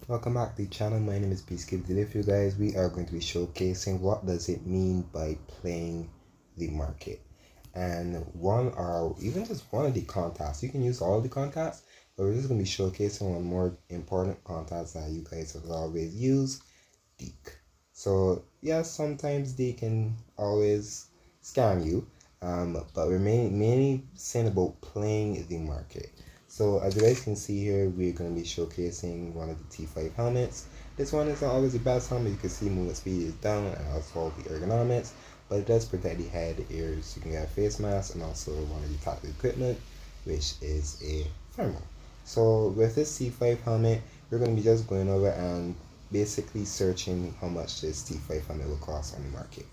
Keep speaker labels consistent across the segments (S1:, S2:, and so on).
S1: Welcome back to the channel. My name is Peacekeeper. Today for you guys, we are going to be showcasing what does it mean by playing the market. And one or even just one of the contacts. You can use all the contacts, but we're just going to be showcasing one more important contacts that you guys have always used, Deek. So yes, sometimes they can always scam you, but we're mainly saying about playing the market. So as you guys can see here, we're going to be showcasing one of the T5 helmets. This one isn't always the best helmet. You can see movement speed is down and also all the ergonomics, but it does protect the head, ears. You can get a face mask and also one of the top equipment, which is a thermal. So with this T5 helmet, we're going to be just going over and basically searching how much this T5 helmet will cost on the market.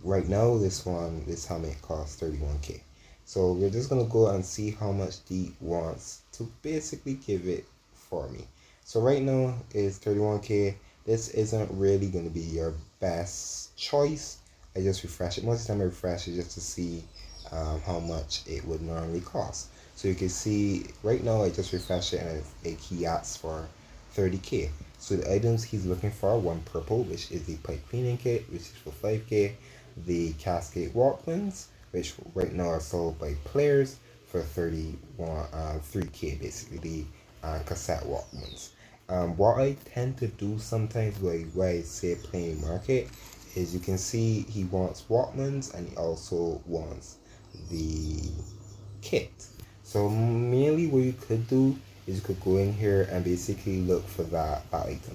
S1: Right now, this helmet costs 31k. So we're just gonna go and see how much D wants to basically give it for me. So right now it's 31k. This isn't really gonna be your best choice. I just refresh it. Most of the time I refresh it just to see how much it would normally cost. So you can see right now I just refreshed it and he asks for 30k. So the items he's looking for, one purple, which is the pipe cleaning kit, which is for 5k, the Cascade Walkmans, which right now are sold by players for 3k, basically the cassette Walkmans. What I tend to do sometimes where I say playing market is you can see he wants Walkmans and he also wants the kit. So mainly what you could do is you could go in here and basically look for that item.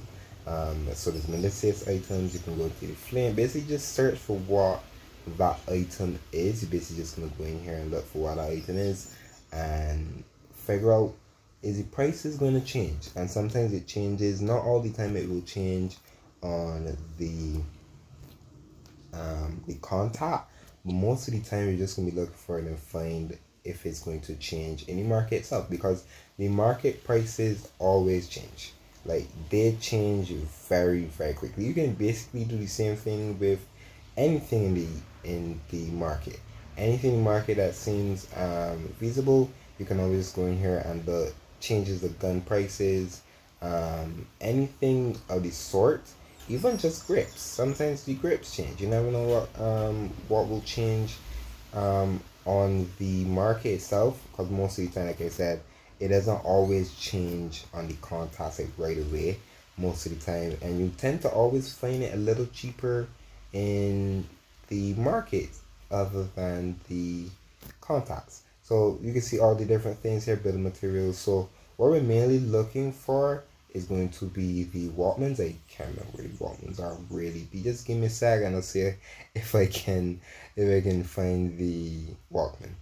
S1: So there's malicious items. You can go to the flame. Basically, just search for what that item is. You're basically just gonna go in here and look for what that item is, and figure out is the price is going to change. And sometimes it changes. Not all the time it will change on the contact, but most of the time you're just gonna be looking for it and find if it's going to change in the market itself, because the market prices always change. Like they change very quickly. You can basically do the same thing with anything in the market. Anything in the market that seems feasible, you can always go in here and the changes the gun prices, anything of the sort, even just grips. Sometimes the grips change. You never know what will change on the market itself, because most of the time, like I said, it doesn't always change on the contacts like right away most of the time, and you tend to always find it a little cheaper in the market other than the contacts. So you can see all the different things here, building materials. So what we're mainly looking for is going to be the Walkmans. I can't remember where the Walkmans are really. Be just give me a sec and I'll see if I can find the Walkman.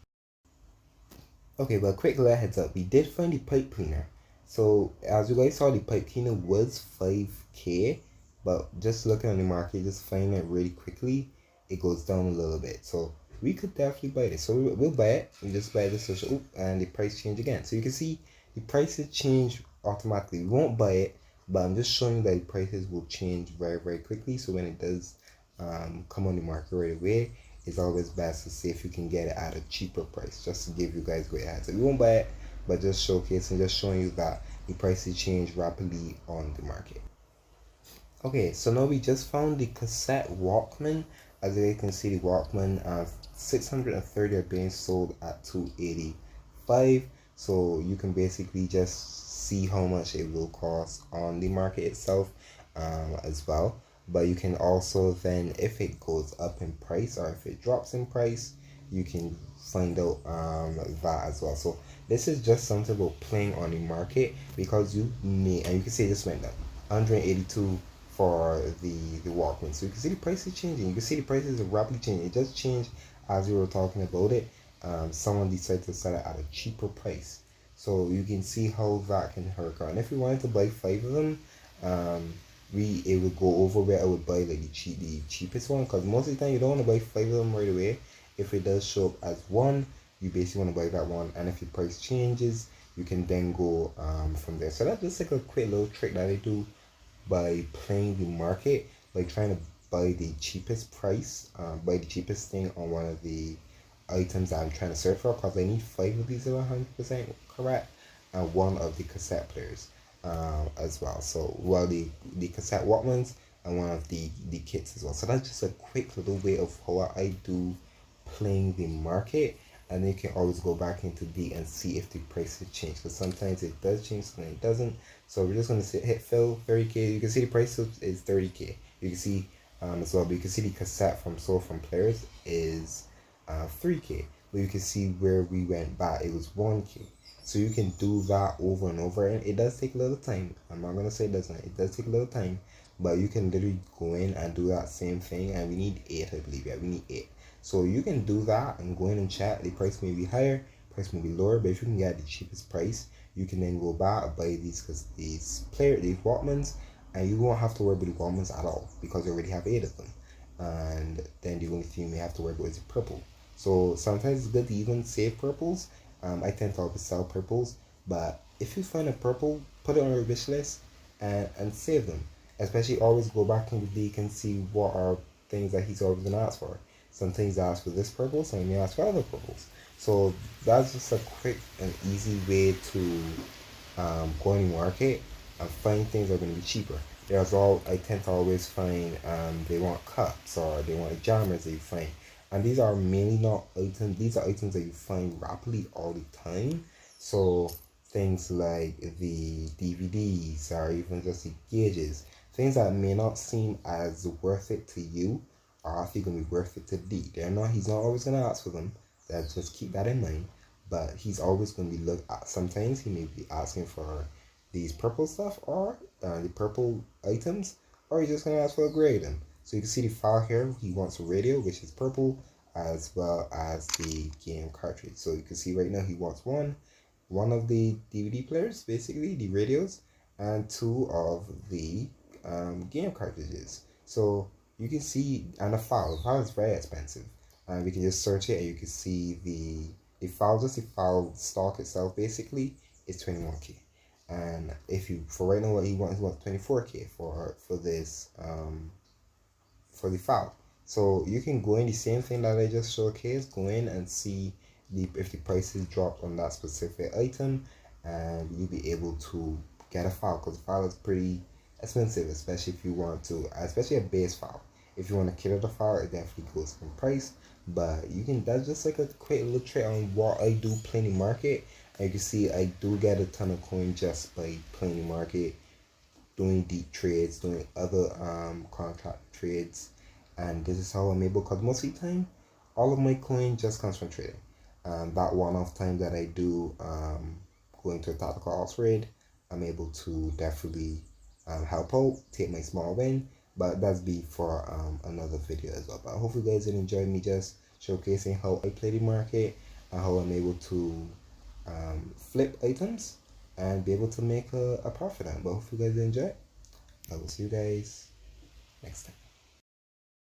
S1: Okay, well, quick little heads up. We did find the pipe cleaner. So as you guys saw, the pipe cleaner was 5k, but just looking on the market, just finding it really quickly, it goes down a little bit. So we could definitely buy this. So we'll buy it. We just buy this, and the price change again. So you can see the prices change automatically. We won't buy it, but I'm just showing you that the prices will change very quickly. So when it does come on the market right away, it's always best to see if you can get it at a cheaper price, just to give you guys great heads up. We won't buy it, but just showcasing, just showing you that the prices change rapidly on the market. Okay, so now we just found the cassette Walkman. As you can see, the Walkman 630 are being sold at 285. So you can basically just see how much it will cost on the market itself as well. But you can also then, if it goes up in price or if it drops in price, you can find out that as well. So this is just something about playing on the market, because you may, and you can see this went up 182 for the Walkman. So you can see the prices changing. You can see the prices are rapidly changing. It just changed as we were talking about it. Someone decided to sell it at a cheaper price. So you can see how that can hurt out. And if you wanted to buy 5 of them, it would go over where I would buy like the cheapest one, because most of the time you don't want to buy 5 of them right away. If it does show up as one, you basically want to buy that one, and if your price changes, you can then go from there. So that's just like a quick little trick that I do by playing the market, like trying to buy the cheapest price, buy the cheapest thing on one of the items that I'm trying to search for, because I need 5 of these that are 100% correct, and one of the cassette players. as well. So well, the cassette Walkmans and one of the kits as well. So that's just a quick little way of how I do playing the market, and then you can always go back into D and see if the prices change, because sometimes it does change, sometimes it doesn't. So we're just gonna hit fill 30K. You can see the price is 30K. You can see as well, but you can see the cassette from sold from players is 3K. But you can see where we went back, it was 1K. So you can do that over and over, and it does take a little time. I'm not gonna say it doesn't. It does take a little time, but you can literally go in and do that same thing. And we need 8, I believe. Yeah, we need 8. So you can do that and go in and chat. The price may be higher, price may be lower, but if you can get the cheapest price, you can then go back and buy these, because these Walkmans, and you won't have to worry about the Walkmans at all because you already have 8 of them. And then the only thing you may have to worry about is the purple. So sometimes it's good to even save purples. I tend to always sell purples, but if you find a purple, put it on your wish list and save them. Especially always go back in the league and see what are things that he's always gonna ask for. Some things ask for this purple, some may ask for other purples. So that's just a quick and easy way to go in the market and find things that are going to be cheaper. There's all I tend to always find they want cups or they want jammers that you find, and these are mainly not items. These are items that you find rapidly all the time. So things like the DVDs or even just the gauges, things that may not seem as worth it to you are actually gonna be worth it to D. They're not. He's not always gonna ask for them. That just keep that in mind. But he's always gonna be look at. Sometimes he may be asking for these purple stuff or the purple items, or he's just gonna ask for a gray item. So you can see the file here. He wants a radio, which is purple, as well as the game cartridge. So you can see right now he wants one of the DVD players, basically the radios, and 2 of the game cartridges. So you can see, and the file. The file is very expensive. And we can just search it, and you can see the file. Just the file stock itself basically is 21K. And if you, for right now, what he wants 24K for this for the file. So you can go in the same thing that I just showcased. Go in and see if the prices dropped on that specific item, and you'll be able to get a file, because the file is pretty expensive, especially if you want to, especially a base file. If you want to kit out the file, it definitely goes in price. But you can, that's just like a quick little trick on what I do playing the market. And you can see I do get a ton of coins just by playing the market, doing deep trades, doing other contract trades. And this is how I'm able, because most of the time all of my coin just comes from trading. That one-off time that I do go into a tactical alt trade, I'm able to definitely help out, take my small win. But that's be for another video as well. But I hope you guys did enjoy me just showcasing how I play the market and how I'm able to flip items and be able to make a profit on it. But I hope you guys enjoy. I will see you guys next time.